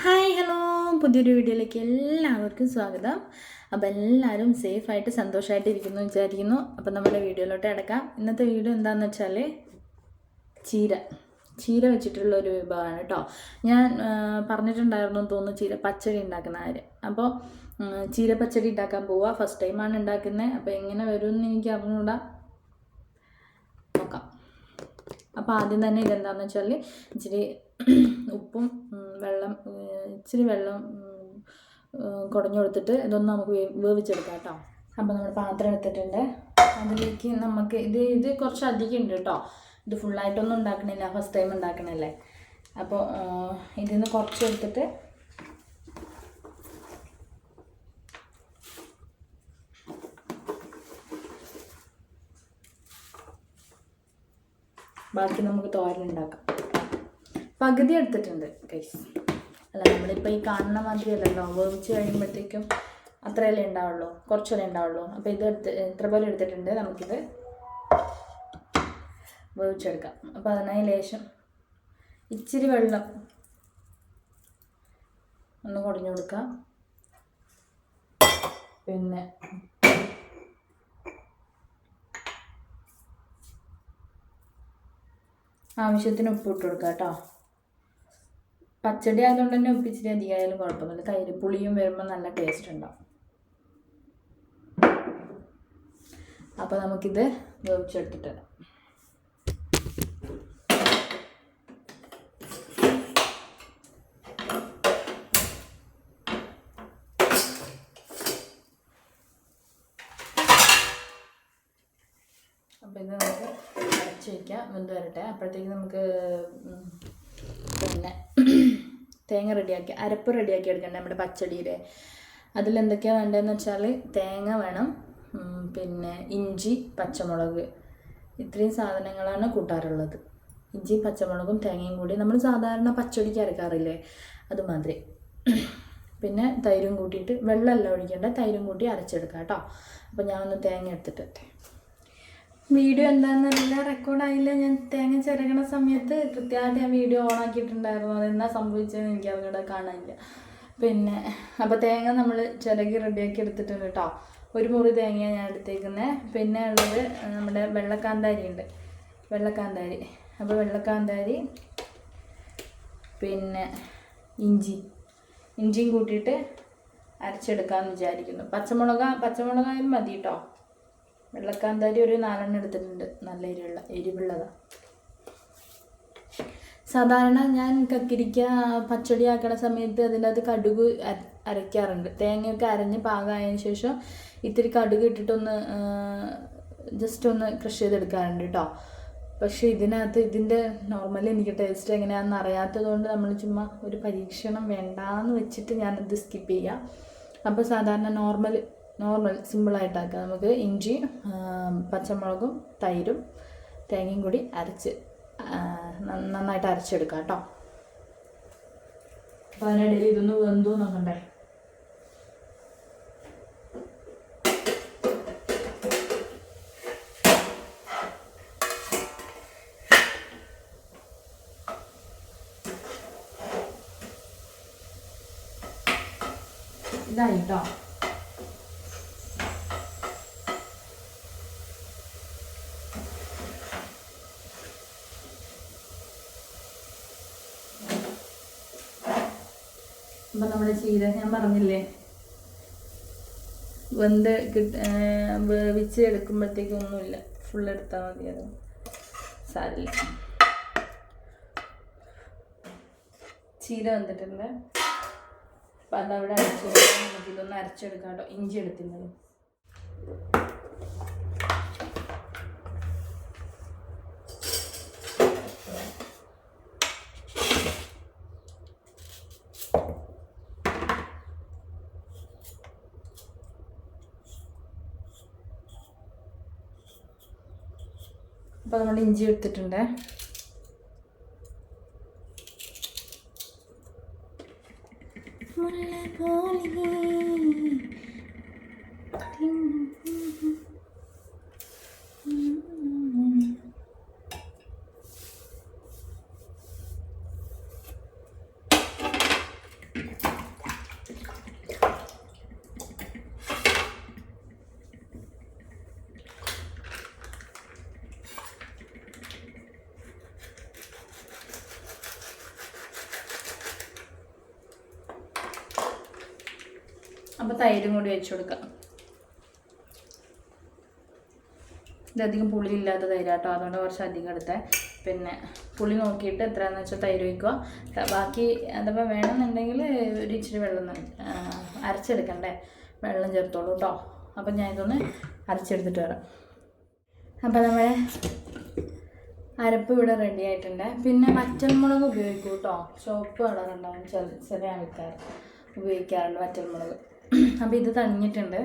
Hi hello പുതിയൊരു വീഡിയോയിലേക്ക് എല്ലാവർക്കും സ്വാഗതം. അപ്പോൾ എല്ലാവരും സേഫായിട്ട് സന്തോഷമായിട്ട് ഇരിക്കുന്നു വിചാരിക്കുന്നു. അപ്പോൾ നമ്മുടെ വീഡിയോയിലോട്ട് കിടക്കാം. ഇന്നത്തെ വീഡിയോ എന്താണെന്ന് വെച്ചാൽ ചീര വെച്ചിട്ടുള്ള ഒരു വിഭവമാണ് കേട്ടോ. ഞാൻ പറഞ്ഞിട്ടുണ്ടായിരുന്നു തോന്നുന്നു ചീര പച്ചടി ഉണ്ടാക്കുന്ന കാര്യം. അപ്പോൾ ചീര പച്ചടി ഉണ്ടാക്കാൻ പോവുക. ഫസ്റ്റ് ടൈമാണ് ഉണ്ടാക്കുന്നത്. അപ്പോൾ എങ്ങനെ വരുമെന്ന് എനിക്ക് അറിഞ്ഞുകൂടാ, നോക്കാം. അപ്പോൾ ആദ്യം തന്നെ ഇതെന്താണെന്ന് വെച്ചാൽ ഇച്ചിരി ഉപ്പും ഇച്ചിരി വെള്ളം കുടഞ്ഞു കൊടുത്തിട്ട് ഇതൊന്ന് നമുക്ക് വേവിച്ചെടുക്കാം കേട്ടോ. അപ്പോൾ നമ്മൾ പാത്രം എടുത്തിട്ടുണ്ട്. അതിലേക്ക് നമുക്ക് ഇത് കുറച്ച് അധികം ഉണ്ട് കേട്ടോ. ഇത് ഫുള്ളായിട്ടൊന്നും ഉണ്ടാക്കണില്ല, ഫസ്റ്റ് ടൈം ഉണ്ടാക്കണല്ലേ. അപ്പോൾ ഇതിൽ നിന്ന് കുറച്ച് എടുത്തിട്ട് ബാക്കി നമുക്ക് തോരൻ ഉണ്ടാക്കാം. പകുതി എടുത്തിട്ടുണ്ട് ഗൈസ്. അല്ല, നമ്മളിപ്പോൾ ഈ കാണുന്ന മാതിരി അല്ലല്ലോ, വേവിച്ച് കഴിയുമ്പോഴത്തേക്കും അത്രയല്ലേ ഉണ്ടാവുള്ളൂ, കുറച്ചല്ലേ ഉണ്ടാവുള്ളൂ. അപ്പോൾ ഇത് ഇത്ര പോലെ എടുത്തിട്ടുണ്ട്. നമുക്കിത് വേവിച്ചെടുക്കാം. അപ്പോൾ അതിനായി ലേശം ഇച്ചിരി വെള്ളം ഒന്ന് കുടഞ്ഞു കൊടുക്കാം. പിന്നെ ആവശ്യത്തിന് ഉപ്പ് ഇട്ട് കൊടുക്കുക കേട്ടോ. പച്ചടി ആയതുകൊണ്ട് തന്നെ ഉപ്പ് ഇച്ചിരി അധികമായാലും കുഴപ്പമൊന്നുമില്ല. തൈര് പുളിയും വരുമ്പോൾ നല്ല ടേസ്റ്റ് ഉണ്ടാവും. അപ്പോൾ നമുക്കിത് വേവിച്ചെടുത്തിട്ട് അപ്പോൾ ഇത് നമുക്ക് അരച്ച് വയ്ക്കാം, വെന്ത് വരട്ടെ. അപ്പോഴത്തേക്ക് നമുക്ക് പിന്നെ തേങ്ങ റെഡിയാക്കി, അരപ്പ് റെഡിയാക്കി എടുക്കണ്ടേ നമ്മുടെ പച്ചടിയുടെ. അതിലെന്തൊക്കെയാണ് വേണ്ടതെന്ന് വെച്ചാൽ തേങ്ങ വേണം, പിന്നെ ഇഞ്ചി, പച്ചമുളക്, ഇത്രയും സാധനങ്ങളാണ് കൂട്ടാറുള്ളത്. ഇഞ്ചി പച്ചമുളകും തേങ്ങയും കൂടി നമ്മൾ സാധാരണ പച്ചടിക്ക് അരക്കാറില്ലേ, അതുമാതിരി. പിന്നെ തൈരും കൂട്ടിയിട്ട്, വെള്ളമല്ല ഒഴിക്കേണ്ട, തൈരും കൂട്ടി അരച്ചെടുക്കാം കേട്ടോ. അപ്പോൾ ഞാനൊന്ന് തേങ്ങ എടുത്തിട്ട്, വീഡിയോ എന്താണെന്നറിയില്ല, റെക്കോർഡായില്ല. ഞാൻ തേങ്ങ ചിരകണ സമയത്ത് കൃത്യമായിട്ട് ഞാൻ വീഡിയോ ഓണാക്കിയിട്ടുണ്ടായിരുന്നു. അതെന്താ സംഭവിച്ചതെന്ന് എനിക്ക് അവരുടെ കാണാനില്ല. പിന്നെ അപ്പോൾ തേങ്ങ നമ്മൾ ചിരകി റെഡിയാക്കി എടുത്തിട്ടുണ്ട് കേട്ടോ. ഒരു മുറി തേങ്ങയാണ് ഞാൻ എടുത്തേക്കുന്നത്. പിന്നെ ഉള്ളത് നമ്മുടെ വെള്ളക്കാന്താരി ഉണ്ട്, വെള്ളക്കാന്താരി. അപ്പോൾ വെള്ളക്കാന്താരി, പിന്നെ ഇഞ്ചിയും കൂട്ടിയിട്ട് അരച്ചെടുക്കാമെന്ന് വിചാരിക്കുന്നു. പച്ചമുളകായാലും മതി കേട്ടോ. വെള്ളക്കാന്താരി ഒരു 4 എടുത്തിട്ടുണ്ട്, നല്ല എരിവുള്ളതാണ്. സാധാരണ ഞാൻ കക്കിരിക്ക പച്ചടി ആക്കണ സമയത്ത് അതിനകത്ത് കടുക് അരയ്ക്കാറുണ്ട്. തേങ്ങയൊക്കെ അരഞ്ഞ് പാകമായതിനു ശേഷം ഇത്തിരി കടുക് ഇട്ടിട്ടൊന്ന് ജസ്റ്റ് ഒന്ന് ക്രഷ് ചെയ്തെടുക്കാറുണ്ട് കേട്ടോ. പക്ഷേ ഇതിൻ്റെ നോർമലി എനിക്ക് ടേസ്റ്റ് എങ്ങനെയാണെന്ന് അറിയാത്തത് കൊണ്ട് നമ്മൾ ചുമ്മാ ഒരു പരീക്ഷണം വേണ്ടാന്ന് വെച്ചിട്ട് ഞാനത് സ്കിപ്പ് ചെയ്യാം. അപ്പോൾ സാധാരണ നോർമൽ സിമ്പിളായിട്ടാക്കാം. നമുക്ക് ഇഞ്ചി, പച്ചമുളകും തൈരും തേങ്ങയും കൂടി നന്നായിട്ട് അരച്ചെടുക്കാം കേട്ടോ. അപ്പോൾ അതിനിടയിൽ ഇതൊന്ന് വെന്തു നോക്കണ്ടേ. ഇതായി കേട്ടോ. അപ്പം നമ്മുടെ ചീര ഞാൻ പറഞ്ഞില്ലേ, വേവിച്ച് എടുക്കുമ്പോഴത്തേക്കും ഒന്നുമില്ല, ഫുൾ എടുത്താൽ മതി, അത് സാരില്ല. ചീര വന്നിട്ടുണ്ട്. അപ്പം അതവിടെ അരച്ചെടുക്കാം. നമുക്കിതൊന്ന് അരച്ചെടുക്കാം കേട്ടോ. ഇഞ്ചി എടുത്തിരുന്നത് അപ്പോൾ നമ്മൾ ഇഞ്ചി എടുത്തിട്ടുണ്ട്. അപ്പോൾ തൈരും കൂടി വെച്ച് കൊടുക്കാം. ഇതധികം പുളിയില്ലാത്ത തൈരാട്ടോ, അതുകൊണ്ട് കുറച്ച് അധികം എടുത്തേ. പിന്നെ പുളി നോക്കിയിട്ട് എത്രയാണെന്ന് വെച്ചാൽ തൈര് വയ്ക്കുക. ബാക്കി അഥവാ വേണമെന്നുണ്ടെങ്കിൽ ഒരു ഇച്ചിരി വെള്ളം അരച്ചെടുക്കണ്ടേ, വെള്ളം ചേർത്തോളൂ കേട്ടോ. അപ്പം ഞാൻ ഇതൊന്ന് അരച്ചെടുത്തിട്ട് വരാം. അപ്പം നമ്മുടെ അരപ്പ് ഇവിടെ റെഡി ആയിട്ടുണ്ട്. പിന്നെ വറ്റൽമുളക് ഉപയോഗിക്കും കേട്ടോ, ചുവപ്പ് കളറുണ്ടാവും ചെറിയ ആൾക്കാർ ഉപയോഗിക്കാറുണ്ട് വറ്റൽമുളക്. അപ്പോൾ ഇത് തണിഞ്ഞിട്ടുണ്ട്.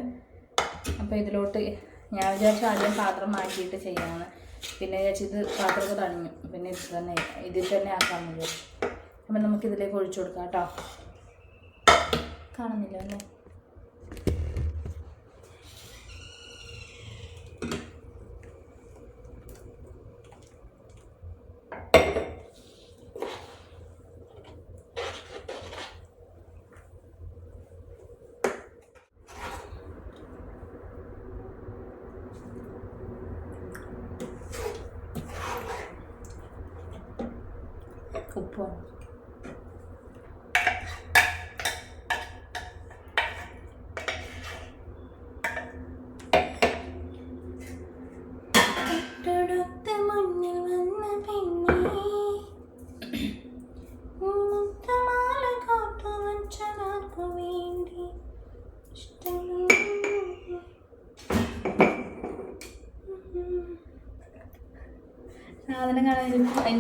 അപ്പോൾ ഇതിലോട്ട് ഞാൻ വിചാരിച്ചു ആദ്യം പാത്രം മാറ്റിയിട്ട് ചെയ്യാമെന്ന്, പിന്നെ വിചാരിച്ചു ഇത് പാത്രമൊക്കെ തണിഞ്ഞു, പിന്നെ ഇതിൽ തന്നെ ആക്കാമെന്ന് വിചാരിച്ചു. അപ്പം നമുക്കിതിലേക്ക് ഒഴിച്ചു കൊടുക്കാം കേട്ടോ. കാണുന്നില്ല അല്ലേ? ഉപ്പ് സാധനം കാണാൻ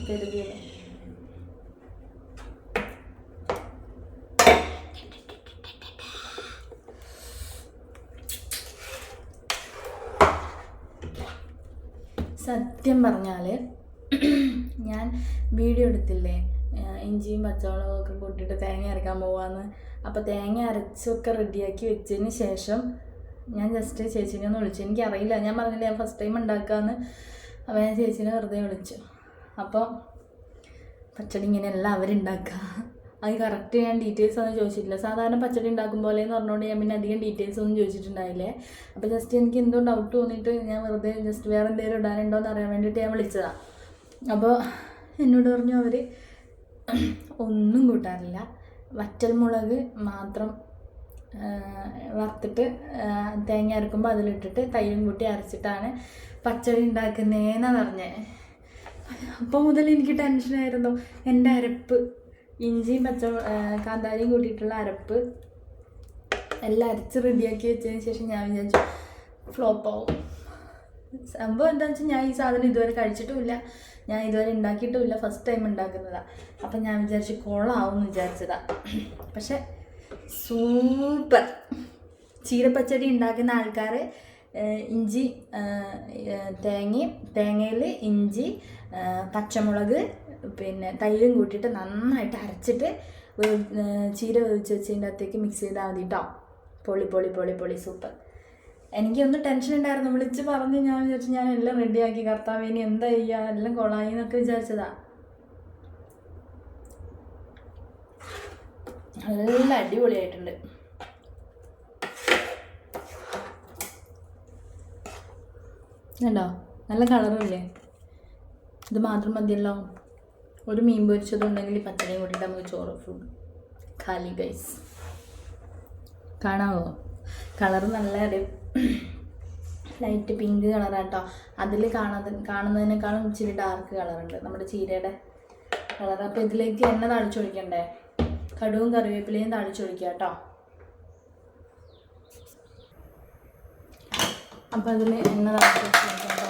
കരുതിയത്. സത്യം പറഞ്ഞാൽ ഞാൻ വീഡിയോ എടുത്തില്ലേ, ഇഞ്ചിയും പച്ചമുളകൊക്കെ കൂട്ടിയിട്ട് തേങ്ങ അരക്കാൻ പോവാന്ന്. അപ്പോൾ തേങ്ങ അരച്ചൊക്കെ റെഡിയാക്കി വെച്ചതിന് ശേഷം ഞാൻ ജസ്റ്റ് ചേച്ചീനെ ഒന്ന് വിളിച്ചു. എനിക്കറിയില്ല, ഞാൻ പറഞ്ഞില്ല ഞാൻ ഫസ്റ്റ് ടൈം ഉണ്ടാക്കാമെന്ന്. അപ്പോൾ ഞാൻ ചേച്ചീനെ വെറുതെ വിളിച്ചു. അപ്പോൾ പച്ചടി ഇങ്ങനെയല്ല അവരുണ്ടാക്കുക, അത് കറക്റ്റ് ഞാൻ ഡീറ്റെയിൽസ് ഒന്നും ചോദിച്ചിട്ടില്ല. സാധാരണ പച്ചടി ഉണ്ടാക്കും പോലെ എന്ന് പറഞ്ഞുകൊണ്ട് ഞാൻ പിന്നെ അധികം ഡീറ്റെയിൽസ് ഒന്നും ചോദിച്ചിട്ടുണ്ടായില്ലേ. അപ്പോൾ ജസ്റ്റ് എനിക്ക് എന്തോ ഡൗട്ട് തോന്നിയിട്ട് ഞാൻ വെറുതെ ജസ്റ്റ് വേറെ എന്തെങ്കിലും ഇടാനുണ്ടോ എന്ന് അറിയാൻ വേണ്ടിയിട്ട് ഞാൻ വിളിച്ചതാണ്. അപ്പോൾ എന്നോട് പറഞ്ഞു അവർ ഒന്നും കൂട്ടാറില്ല, വറ്റൽമുളക് മാത്രം വറുത്തിട്ട് തേങ്ങ അരക്കുമ്പോൾ അതിലിട്ടിട്ട് തൈരും കൂട്ടി അരച്ചിട്ടാണ് പച്ചടി ഉണ്ടാക്കുന്നതെന്നാണ് പറഞ്ഞത്. അപ്പോൾ മുതൽ എനിക്ക് ടെൻഷനായിരുന്നു. എൻ്റെ അരപ്പ്, ഇഞ്ചിയും കാന്താരിയും കൂട്ടിയിട്ടുള്ള അരപ്പ് എല്ലാം അരച്ച് റെഡിയാക്കി വെച്ചതിന് ശേഷം ഞാൻ വിചാരിച്ചു ഫ്ലോപ്പാവും. സംഭവം എന്താണെന്ന് വെച്ചാൽ ഞാൻ ഈ സാധനം ഇതുവരെ കഴിച്ചിട്ടുമില്ല, ഞാൻ ഇതുവരെ ഉണ്ടാക്കിയിട്ടുമില്ല, ഫസ്റ്റ് ടൈം ഉണ്ടാക്കുന്നതാണ്. അപ്പം ഞാൻ വിചാരിച്ചു കൊള്ളാവും എന്ന് വിചാരിച്ചതാണ്. പക്ഷെ സൂപ്പർ. ചീരപ്പച്ചടി ഉണ്ടാക്കുന്ന ആൾക്കാർ ഇഞ്ചി തേങ്ങയിൽ ഇഞ്ചി, പച്ചമുളക്, പിന്നെ തൈരും കൂട്ടിയിട്ട് നന്നായിട്ട് അരച്ചിട്ട് ചീര വേവിച്ച് വെച്ചതിൻ്റെ അകത്തേക്ക് മിക്സ് ചെയ്താൽ മതി കേട്ടോ. പൊളി പൊളി പൊളി പൊളി സൂപ്പർ. എനിക്കൊന്ന് ടെൻഷൻ ഉണ്ടായിരുന്നു, വിളിച്ച് പറഞ്ഞ് ഞാൻ വിചാരിച്ചു ഞാൻ എല്ലാം റെഡിയാക്കി, കർത്താവേനി എന്താ ചെയ്യുക, എല്ലാം കൊളായി എന്നൊക്കെ വിചാരിച്ചതാ. നല്ല അടിപൊളിയായിട്ടുണ്ട്. കണ്ടോ, നല്ല കളറുമില്ലേ? ഇത് മാത്രം മതിയല്ലോ. ഒരു മീൻ പൊരിച്ചതുണ്ടെങ്കിൽ പച്ചടിയും കൂട്ടിയിട്ട് നമുക്ക് ചോറ് ഫുഡ് ഖാലി ഗൈസ്. കാണാമോ? കളറ് നല്ല ലൈറ്റ് പിങ്ക് കളറാട്ടോ. അതിൽ കാണുന്നതിനേക്കാളും ഇച്ചിരി ഡാർക്ക് കളറുണ്ട് നമ്മുടെ ചീരയുടെ കളർ. അപ്പോൾ ഇതിലേക്ക് എണ്ണ താളിച്ചൊഴിക്കണ്ടേ, കടുവും കറിവേപ്പിലയും താളിച്ചൊഴിക്കുക കേട്ടോ. അപ്പോൾ അതിൽ എണ്ണ താളിച്ചൊഴിക്കാം കേട്ടോ.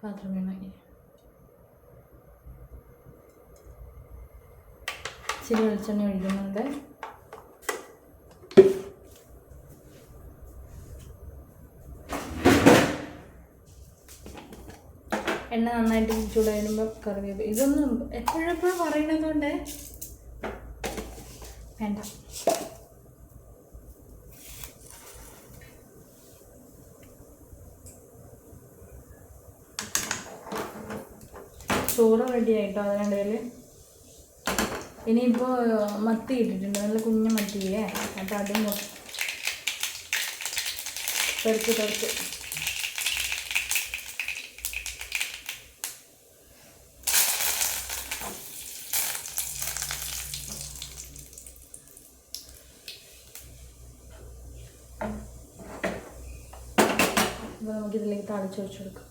പാത്രം വേണമെങ്കിൽ ഇച്ചിരി വെളിച്ചെണ്ണ ഒഴിക്കുന്നുണ്ട്. എണ്ണ നന്നായിട്ട് ചൂട് വരുമ്പോൾ കറിവേപ്പില. ഇതൊന്നും എപ്പോഴെപ്പോഴും പറയണതുകൊണ്ട് വേണ്ട. ചോറ് റെഡി ആയിട്ടോ. അതിനിടയിൽ ഇനിയിപ്പോൾ മത്തി ഇട്ടിട്ടുണ്ട്, നല്ല കുഞ്ഞു മത്തിയേ. അപ്പോൾ അതും തെറുത്ത് അപ്പോൾ നമുക്കിതിലേക്ക് താളിച്ച് വെച്ച് കൊടുക്കാം.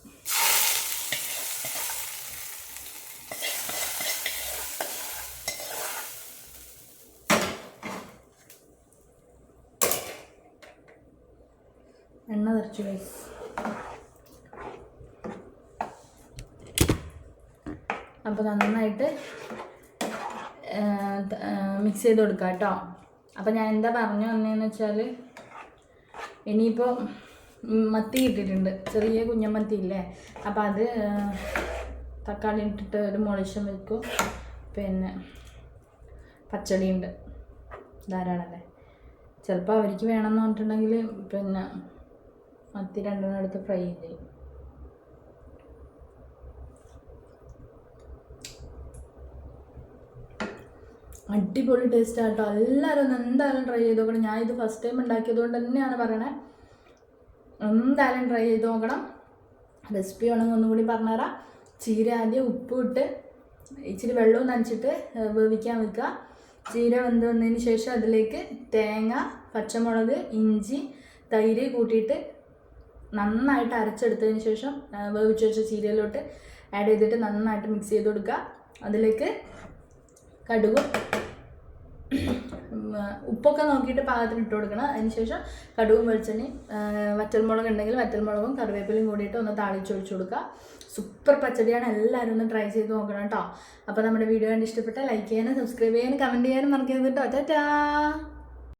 എണ്ണ തെറിച്ചു ഗൈസ്. അപ്പോൾ നന്നായിട്ട് മിക്സ് ചെയ്ത് കൊടുക്കാം കേട്ടോ. അപ്പോൾ ഞാൻ എന്താ പറഞ്ഞു വന്നതെന്ന് വെച്ചാൽ, ഇനിയിപ്പോൾ മത്തി കിട്ടിയിട്ടുണ്ട്, ചെറിയ കുഞ്ഞമത്തി ഇല്ലേ, അപ്പോൾ അത് തക്കാളി ഇട്ടിട്ട് ഒരു മുളിച്ചം വെക്കും. പിന്നെ പച്ചടി ഉണ്ട് ധാരാളമല്ലേ. ചിലപ്പോൾ അവർക്ക് വേണമെന്ന് പറഞ്ഞിട്ടുണ്ടെങ്കിൽ പിന്നെ മത്തി രണ്ടെണ്ണം എടുത്ത് ഫ്രൈ ചെയ്യും. അടിപൊളി ടേസ്റ്റ് ആട്ടോ. എല്ലാവരും ഒന്ന് എന്തായാലും ട്രൈ ചെയ്ത് നോക്കണം. ഞാൻ ഇത് ഫസ്റ്റ് ടൈം ഉണ്ടാക്കിയത് കൊണ്ട് തന്നെയാണ് പറയണേ. എന്തായാലും ട്രൈ ചെയ്ത് നോക്കണം. റെസിപ്പി വേണമെങ്കിൽ ഒന്നുകൂടി പറഞ്ഞുതരാം. ചീര ആദ്യം ഉപ്പ് ഇട്ട് ഇച്ചിരി വെള്ളവും നനച്ചിട്ട് വേവിക്കാൻ വെക്കുക. ചീര വെന്ത് വന്നതിന് ശേഷം അതിലേക്ക് തേങ്ങ, പച്ചമുളക്, ഇഞ്ചി, തൈര് കൂട്ടിയിട്ട് നന്നായിട്ട് അരച്ചെടുത്തതിന് ശേഷം വേവിച്ച് വെച്ച ചീരയിലോട്ട് ആഡ് ചെയ്തിട്ട് നന്നായിട്ട് മിക്സ് ചെയ്ത് കൊടുക്കുക. അതിലേക്ക് കടുകും ഉപ്പൊക്കെ നോക്കിയിട്ട് പാകത്തിന് ഇട്ട് കൊടുക്കണം. അതിനുശേഷം കടുകും വെളിച്ചെണ്ണയും വറ്റൽമുളക് ഉണ്ടെങ്കിൽ വറ്റൽമുളകും കറിവേപ്പിലയും കൂടിയിട്ട് ഒന്ന് താളിച്ചൊഴിച്ച് കൊടുക്കുക. സൂപ്പർ പച്ചടിയാണ്. എല്ലാവരും ഒന്ന് ട്രൈ ചെയ്ത് നോക്കണം കേട്ടോ. അപ്പോൾ നമ്മുടെ വീഡിയോ കണ്ട് ഇഷ്ടപ്പെട്ടാൽ ലൈക്ക് ചെയ്യാനും സബ്സ്ക്രൈബ് ചെയ്യാനും കമൻറ്റ് ചെയ്യാനും മറക്കരുത് കേട്ടോ. ടാറ്റാ.